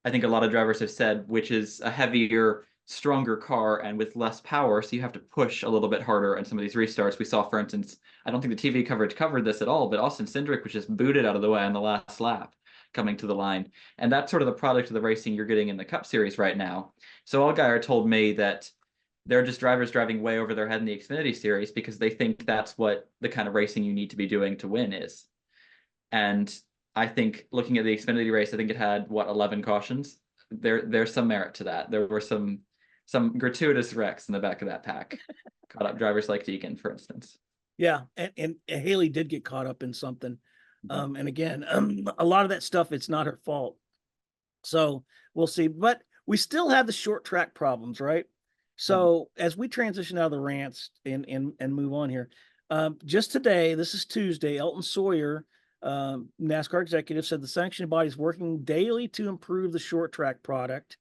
I think a lot of drivers have said, which is a heavier stronger car and with less power, so you have to push a little bit harder on some of these restarts. We saw, for instance, I don't think the TV coverage covered this at all, but Austin Cindric was just booted out of the way on the last lap coming to the line. And that's sort of the product of the racing you're getting in the Cup Series right now. So Allgaier told me that they're just drivers driving way over their head in the Xfinity Series because they think that's what the kind of racing you need to be doing to win is. And I think looking at the Xfinity race, I think it had, 11 cautions? There's some merit to that. There were some gratuitous wrecks in the back of that pack. Caught up drivers like Deegan, for instance. Yeah, and Haley did get caught up in something. And again, a lot of that stuff, it's not her fault. So we'll see. But we still have the short track problems, right? So as we transition out of the rants and move on here, just today, this is Tuesday, Elton Sawyer, NASCAR executive, said the sanctioning body is working daily to improve the short track product.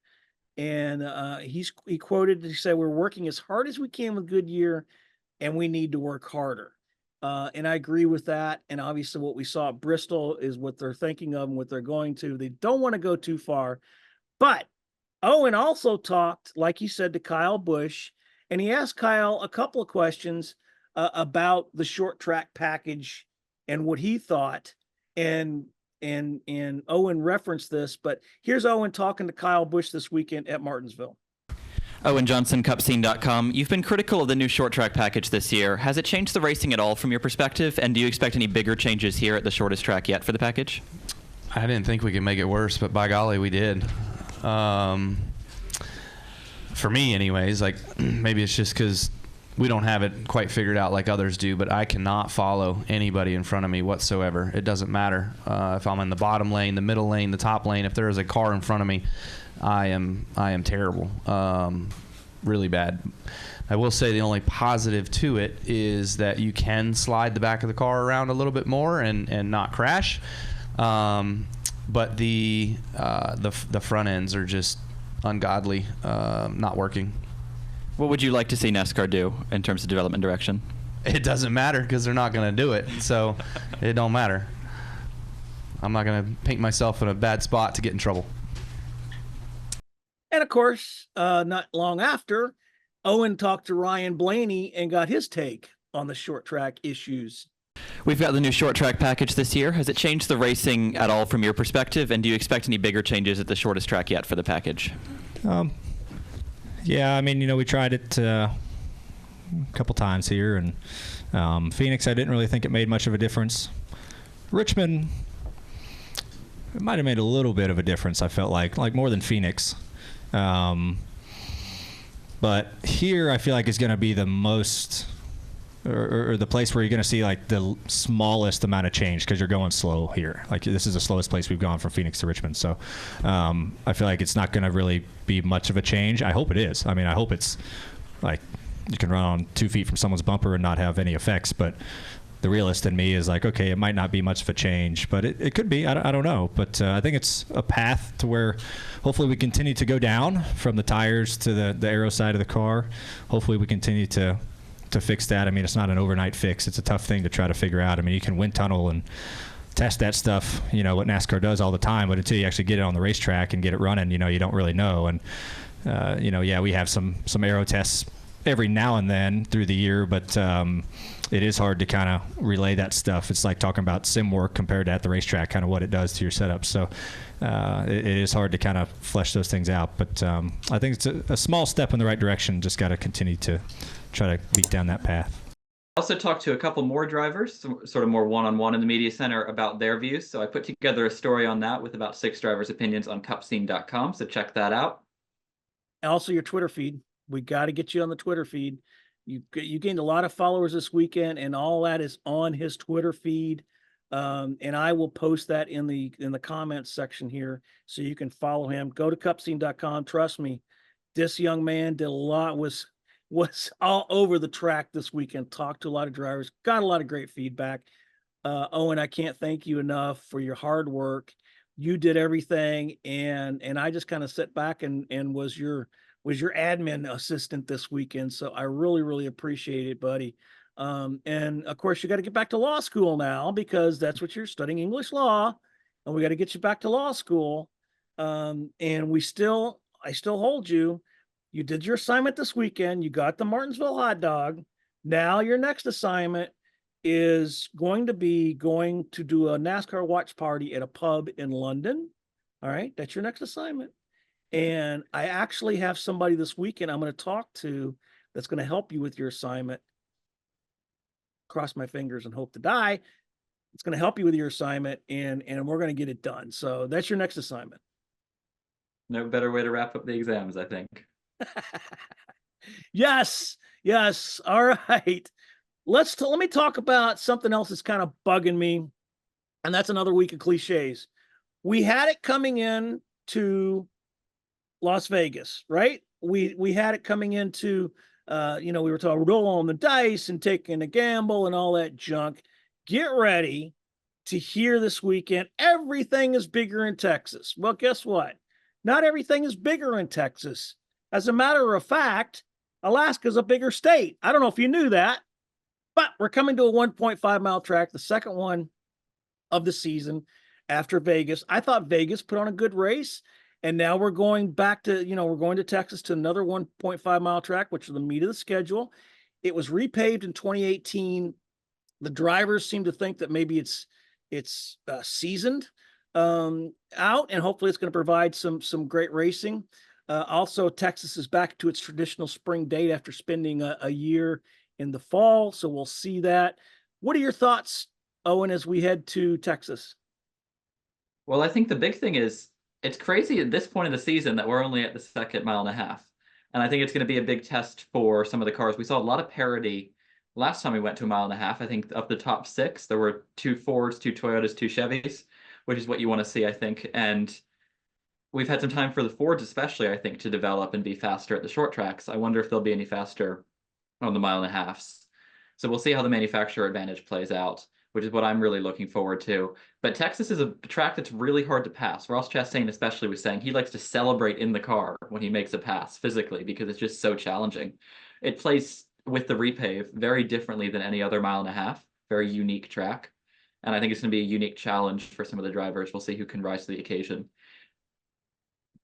And he said, we're working as hard as we can with Goodyear and we need to work harder. And I agree with that. And obviously what we saw at Bristol is what they're thinking of and what they're going to. They don't want to go too far. But Owen also talked, like he said, to Kyle Busch, and he asked Kyle a couple of questions about the short track package and what he thought. And Owen referenced this, but here's Owen talking to Kyle Busch this weekend at Martinsville. Owen Johnson, CupScene.com. You've been critical of the new short track package this year. Has it changed the racing at all from your perspective? And do you expect any bigger changes here at the shortest track yet for the package? I didn't think we could make it worse, but by golly, we did. For me anyways, like maybe it's just because we don't have it quite figured out like others do, but I cannot follow anybody in front of me whatsoever. It doesn't matter if I'm in the bottom lane, the middle lane, the top lane. If there is a car in front of me, I am terrible, really bad. I will say the only positive to it is that you can slide the back of the car around a little bit more and not crash. But the front ends are just ungodly, not working. What would you like to see NASCAR do in terms of development direction? It doesn't matter because they're not going to do it, so it don't matter. I'm not going to paint myself in a bad spot to get in trouble. And of course, not long after, Owen talked to Ryan Blaney and got his take on the short track issues. We've got the new short track package this year. Has it changed the racing at all from your perspective? And do you expect any bigger changes at the shortest track yet for the package? Yeah, I mean, we tried it a couple times here, and Phoenix, I didn't really think it made much of a difference. Richmond, it might have made a little bit of a difference, I felt like more than Phoenix. But here, I feel like is going to be the most, or the place where you're going to see like the smallest amount of change because you're going slow here. Like this is the slowest place we've gone from Phoenix to Richmond. So I feel like it's not going to really be much of a change. I hope it is. I mean, I hope it's like you can run on 2 feet from someone's bumper and not have any effects. But the realist in me is like, okay, it might not be much of a change, but it could be. I don't know. But I think it's a path to where hopefully we continue to go down from the tires to the aero side of the car. Hopefully we continue to fix that. I mean, it's not an overnight fix. It's a tough thing to try to figure out. I mean, you can wind tunnel and test that stuff, what NASCAR does all the time, but until you actually get it on the racetrack and get it running, you don't really know. And, yeah, we have some aero tests every now and then through the year, but it is hard to kind of relay that stuff. It's like talking about sim work compared to at the racetrack, kind of what it does to your setup. So it is hard to kind of flesh those things out. But I think it's a small step in the right direction. Just got to continue to try to beat down that path. I also talked to a couple more drivers, sort of more one-on-one in the media center about their views. So I put together a story on that with about 6 drivers' opinions on cupscene.com. So check that out. Also your Twitter feed. We got to get you on the Twitter feed. You gained a lot of followers this weekend, and all that is on his Twitter feed. And I will post that in the comments section here so you can follow him. Go to cupscene.com. Trust me, this young man did a lot, was all over the track this weekend, talked to a lot of drivers, got a lot of great feedback. Owen, I can't thank you enough for your hard work. You did everything, and I just kind of sat back and was your admin assistant this weekend. So I really, really appreciate it, buddy. And of course you got to get back to law school now because that's what you're studying, English law, and we got to get you back to law school. And I still hold you. You did your assignment this weekend. You got the Martinsville hot dog. Now your next assignment is going to be going to do a NASCAR watch party at a pub in London. All right. That's your next assignment. And I actually have somebody this weekend I'm going to talk to that's going to help you with your assignment. Cross my fingers and hope to die. It's going to help you with your assignment, and we're going to get it done. So that's your next assignment. No better way to wrap up the exams, I think. Yes. All right. Let me talk about something else that's kind of bugging me, and that's another week of cliches. We had it coming in to Las Vegas, right? We had it coming into, we were talking rolling the dice and taking a gamble and all that junk. Get ready to hear this weekend. Everything is bigger in Texas. Well, guess what? Not everything is bigger in Texas. As a matter of fact, Alaska's a bigger state. I don't know if you knew that, but we're coming to a 1.5-mile track, the second one of the season after Vegas. I thought Vegas put on a good race, and now we're going back to, we're going to Texas to another 1.5-mile track, which is the meat of the schedule. It was repaved in 2018. The drivers seem to think that maybe it's seasoned out, and hopefully it's going to provide some great racing. Also, Texas is back to its traditional spring date after spending a year in the fall, so we'll see that. What are your thoughts, Owen, as we head to Texas? Well, I think the big thing is it's crazy at this point of the season that we're only at the second mile and a half, and I think it's going to be a big test for some of the cars. We saw a lot of parity last time we went to a mile and a half. I think of the top 6, there were 2 Fords, 2 Toyotas, 2 Chevys, which is what you want to see, I think. And we've had some time for the Fords, especially, I think, to develop and be faster at the short tracks. I wonder if they'll be any faster on the mile and a halves. So we'll see how the manufacturer advantage plays out, which is what I'm really looking forward to. But Texas is a track that's really hard to pass. Ross Chastain especially was saying he likes to celebrate in the car when he makes a pass physically because it's just so challenging. It plays with the repave very differently than any other mile and a half. Very unique track. And I think it's going to be a unique challenge for some of the drivers. We'll see who can rise to the occasion.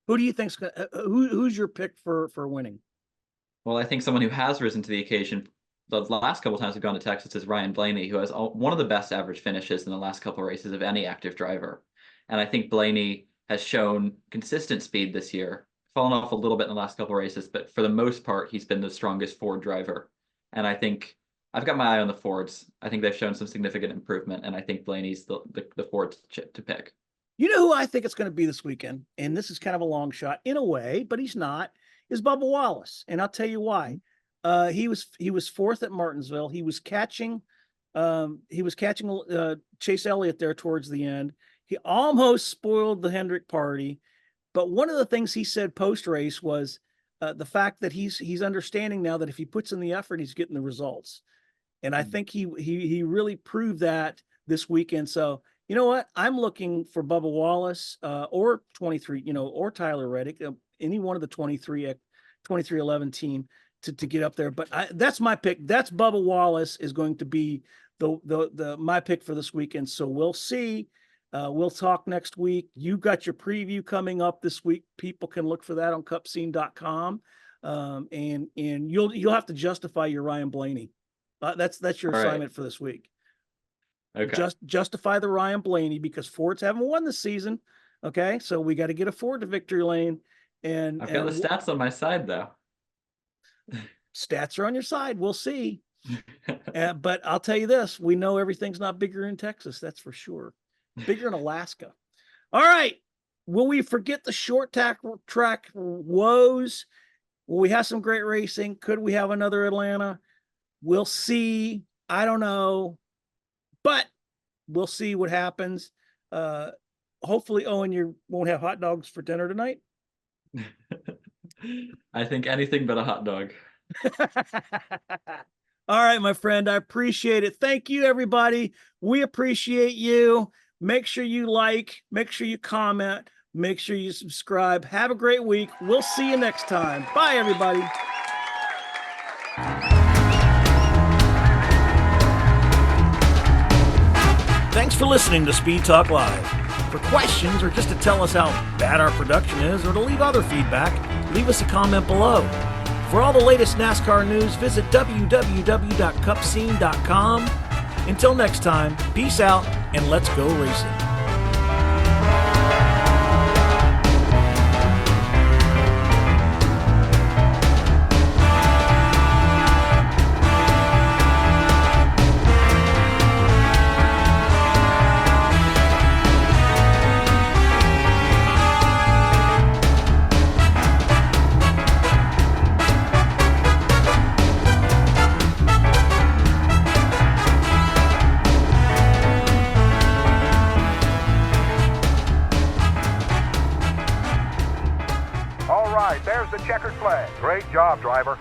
Who do you think's who's your pick for winning? Well, I think someone who has risen to the occasion the last couple times we've gone to Texas is Ryan Blaney, who has one of the best average finishes in the last couple of races of any active driver. And I think Blaney has shown consistent speed this year, fallen off a little bit in the last couple of races, but for the most part, he's been the strongest Ford driver. And I think I've got my eye on the Fords. I think they've shown some significant improvement, and I think Blaney's the Ford to pick. You know who I think it's going to be this weekend, and this is kind of a long shot in a way, but he's not, is Bubba Wallace. And I'll tell you why. He was fourth at Martinsville. He was catching Chase Elliott there towards the end. He almost spoiled the Hendrick party. But one of the things he said post-race was the fact that he's understanding now that if he puts in the effort, he's getting the results. And I think he really proved that this weekend. So, you know what? I'm looking for Bubba Wallace or 23, or Tyler Reddick, any one of the 2311 team to get up there. But that's my pick. That's Bubba Wallace is going to be my pick for this weekend. So we'll see. We'll talk next week. You got your preview coming up this week. People can look for that on cupscene.com. And you'll have to justify your Ryan Blaney. That's your assignment for this week. Okay. Justify the Ryan Blaney because Fords haven't won this season. Okay. So we got to get a Ford to victory lane. And I've got the stats on my side though. Stats are on your side. We'll see. But I'll tell you this, we know everything's not bigger in Texas. That's for sure. Bigger in Alaska. All right. Will we forget the short track woes? Will we have some great racing? Could we have another Atlanta? We'll see. I don't know. But we'll see what happens. Hopefully, Owen, you won't have hot dogs for dinner tonight. I think anything but a hot dog. All right, my friend. I appreciate it. Thank you, everybody. We appreciate you. Make sure you like, make sure you comment, make sure you subscribe. Have a great week. We'll see you next time. Bye, everybody. Thanks for listening to Speed Talk Live. For questions or just to tell us how bad our production is or to leave other feedback, leave us a comment below. For all the latest NASCAR news, visit www.cupscene.com. Until next time, peace out and let's go racing. All right, there's the checkered flag. Great job, driver.